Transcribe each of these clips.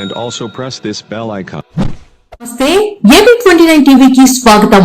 and also press this bell icon. నమస్తే AP29 టీవీకి స్వాగతం.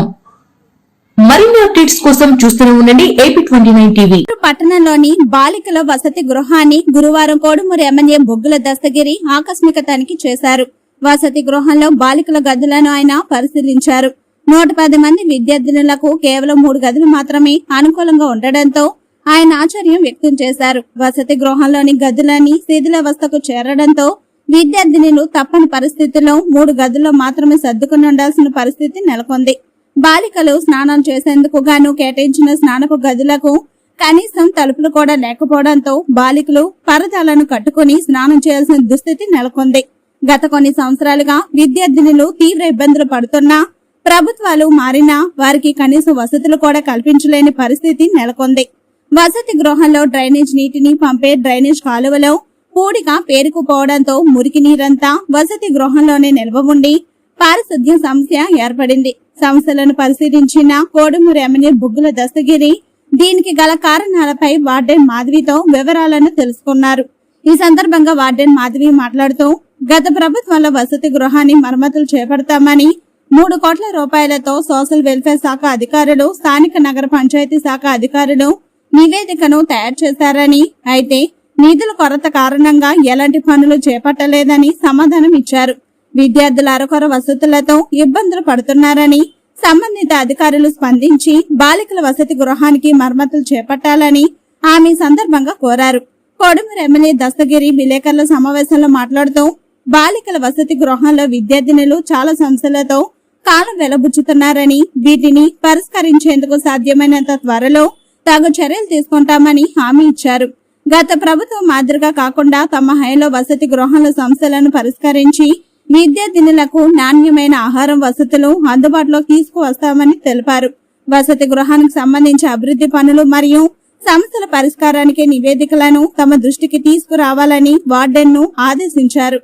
మరిన్ని అప్డేట్స్ కోసం చూస్తూనే ఉండండి AP29 టీవీ. పట్టణంలోని బాలికల వసతి గృహాన్ని గురువారం కోడుమూరు ఎమ్మెల్యే బొగ్గుల దస్తగిరి ఆకస్మిక తనిఖీ చేశారు. వసతి గృహంలో బాలికల గదులను ఆయన పరిశీలించారు. 110 మంది విద్యార్థినులకు కేవలం 3 గదులు మాత్రమే అనుకూలంగా ఉండడంతో ఆయన ఆశ్చర్యం వ్యక్తం చేశారు. వసతి గృహంలోని గదులన్నీ శిథిలావస్థకు చేరడంతో విద్యార్థినులు తప్పని పరిస్థితుల్లో 3 గదుల్లో మాత్రమే సర్దుకుని ఉండాల్సిన పరిస్థితి నెలకొంది. బాలికలు స్నానం చేసేందుకు గాను కేటాయించిన స్నానపు గదులకు కనీసం తలుపులు కూడా లేకపోవడంతో బాలికలు పరదాలను కట్టుకుని స్నానం చేయాల్సిన దుస్థితి నెలకొంది. గత కొన్ని సంవత్సరాలుగా విద్యార్థినులు తీవ్ర ఇబ్బందులు పడుతున్నా ప్రభుత్వాలు మారినా వారికి కనీస వసతులు కూడా కల్పించలేని పరిస్థితి నెలకొంది. వసతి గృహంలో డ్రైనేజ్ నీటిని పంపే డ్రైనేజ్ కాలువలో పూడిక పేరుకుపోవడంతో మురికి నీరంతా వసతి గృహంలోనే నిల్వ ఉండి పారిశుద్ధ్య సమస్య ఏర్పడింది. సమస్యలను పరిశీలించిన కోడుమూరు ఎమ్మెల్యే బొగ్గుల దస్తగిరి దీనికి గల కారణాలపై వార్డెన్ మాధవితో వివరాలను తెలుసుకున్నారు. ఈ సందర్భంగా వార్డెన్ మాధవి మాట్లాడుతూ గత ప్రభుత్వంలో వసతి గృహాన్ని మరమ్మతులు చేపడతామని 3 కోట్ల రూపాయలతో సోషల్ వెల్ఫేర్ శాఖ అధికారులు స్థానిక నగర పంచాయతీ శాఖ అధికారులు నివేదికను తయారు చేశారని, అయితే నిధుల కొరత కారణంగా ఎలాంటి పనులు చేపట్టలేదని సమాధానం ఇచ్చారు. విద్యార్థుల అరకొర వసతులతో ఇబ్బందులు పడుతున్నారని సంబంధిత అధికారులు స్పందించి బాలికల వసతి గృహానికి మరమ్మతులు చేపట్టాలని ఆమె సందర్భంగా కోరారు. కోడుమూరు ఎమ్మెల్యే దస్తగిరి విలేకరుల సమావేశంలో మాట్లాడుతూ బాలికల వసతి గృహంలో విద్యార్థినులు చాలా సమస్యలతో కాలం వెలబుచ్చుతున్నారని, వీటిని పరిష్కరించేందుకు సాధ్యమైనంత త్వరలో తగు చర్యలు తీసుకుంటామని హామీ ఇచ్చారు. గత ప్రభుత్వం మాదిరిగా కాకుండా తమ హయాంలో వసతి గృహంలో సమస్యలను పరిష్కరించి విద్యార్థినులకు నాణ్యమైన ఆహారం వసతులు అందుబాటులో తీసుకువస్తామని తెలిపారు. వసతి గృహానికి సంబంధించి అభివృద్ధి పనులు మరియు సమస్యల పరిష్కారానికి నివేదికలను తమ దృష్టికి తీసుకురావాలని వార్డెన్ ను ఆదేశించారు.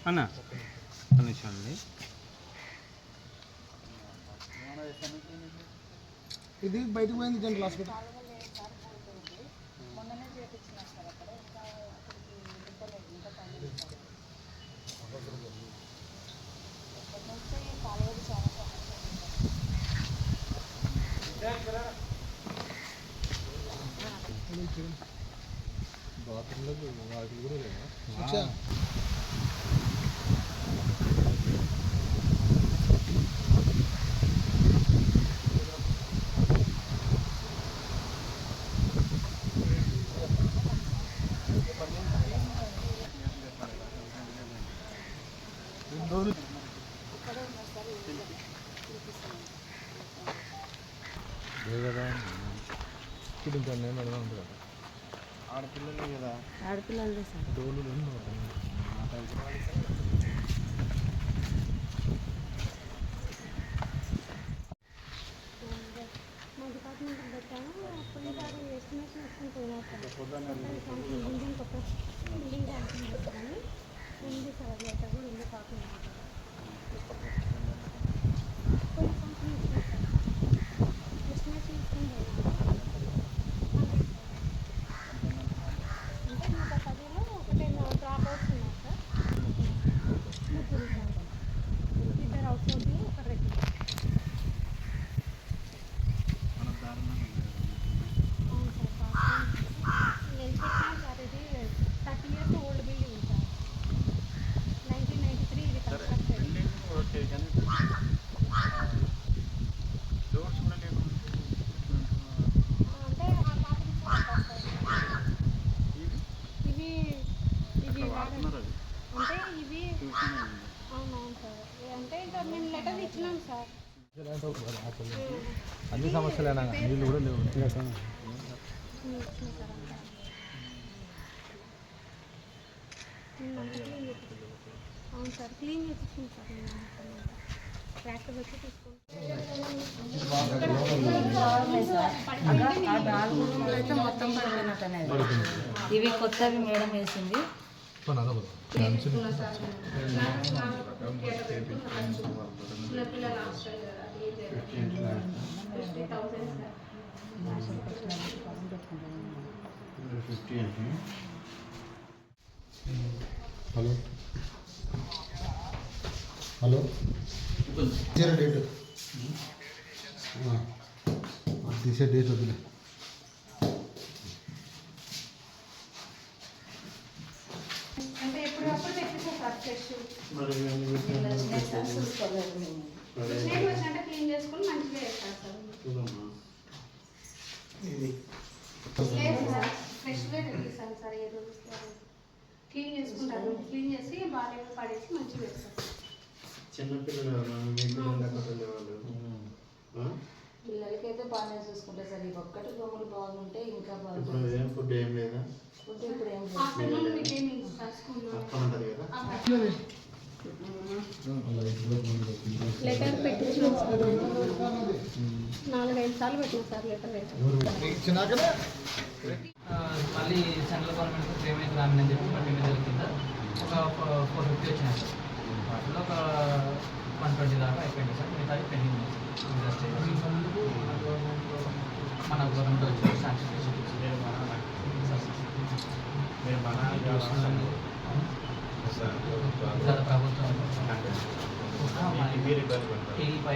అన్నా అండి ఇది బయటకు పోయింది జనరల్ హాస్పిటల్. బాత్రూంలో వాటి కూడా లేదా ఆడపిల్లలే కదా, ఆడపిల్లలే సార్. మా డిపార్ట్మెంట్ పెట్టాను. కొన్నిసారి ఎస్టిమేషన్ వస్తుంటున్నాను బిల్డింగ్ ఒక బిల్డింగ్ కానీ ఉంది సార్. లెటర్ కూడా ఉంది కాకుండా కొన్ని కంపెనీ ఎస్టిమేషన్ ఇస్తుంది. అంటే నాకు 10లో ఒకటే డ్రాప్ అవుట్స్ ఉన్నాయి సార్. ముగ్గురు సార్, 2 అవుట్ సోర్సింగ్, 1 రెగ్యులర్. అవును సార్. నేను చెప్పాను సార్, ఇది 30 years ఓల్డ్ బిల్డింగ్ సార్. 1993 ఇది కన్స్ట్రక్టెడ్. అంటే ఆ పాత ఇవి అంటే ఇవి అవునవును సార్. అంటే ఇంకా మేము లెటర్ ఇచ్చినాం సార్. అన్ని సమస్యలేనా? నీళ్ళు కూడా లేవు. అవును సార్, క్లీన్ చేసి సార్. ట్రాక్టర్ వచ్చి అయితే మొత్తం పడిపోయినట్టు అనేది. ఇవి కొత్తవి మేడం వేసింది. హలో హలో డేట్ తీసే డేట్ వదిలే అంటే ఎప్పుడప్పుడు తెప్పిస్తా సార్ ఫ్రెష్ స్నేక్ వచ్చినట్టే క్లీన్ చేసుకొని మంచిగా వేస్తారు సార్ లేదు సార్ ఫ్రెష్గా తెప్పిస్తాను సార్ ఏ రోజు క్లీన్ చేసుకుంటారు క్లీన్ చేసి బాగా పడేసి మంచిగా వేస్తారు చిన్నపిల్లలు పిల్లలకైతే బాగానే చూసుకుంటారు సార్. ఈ ఒక్కటి బొమ్మలు బాగుంటే ఇంకా ఇప్పుడు బాగుంటుంది. ఏం ఫుడ్ ఏం లేదా ఫుడ్ ఇప్పుడు ఏం ఆఫ్టర్నూన్ మీకు ఏమి ఇస్తారు స్కూల్లో తక్కువ ఉంటుంది కదా లెటర్ పెట్టించిన 4-5 సార్లు పెట్టిన సార్ లెటర్ మళ్ళీ సెంట్రల్ గవర్నమెంట్ పేమెంట్ రామని చెప్పి మన పేమెంట్ జరుగుతుందా ఒక 450 వచ్చినాయి సార్. వాటిలో ఒక 120 దాకా అయిపోయింది సార్. మిగతా పెండింగ్ ఉంది మన గవర్నమెంట్ వచ్చి శాంక్షన్ చేసి గత ప్రభుత్వం మీరు ఇబ్బంది పడతారు టీడీపై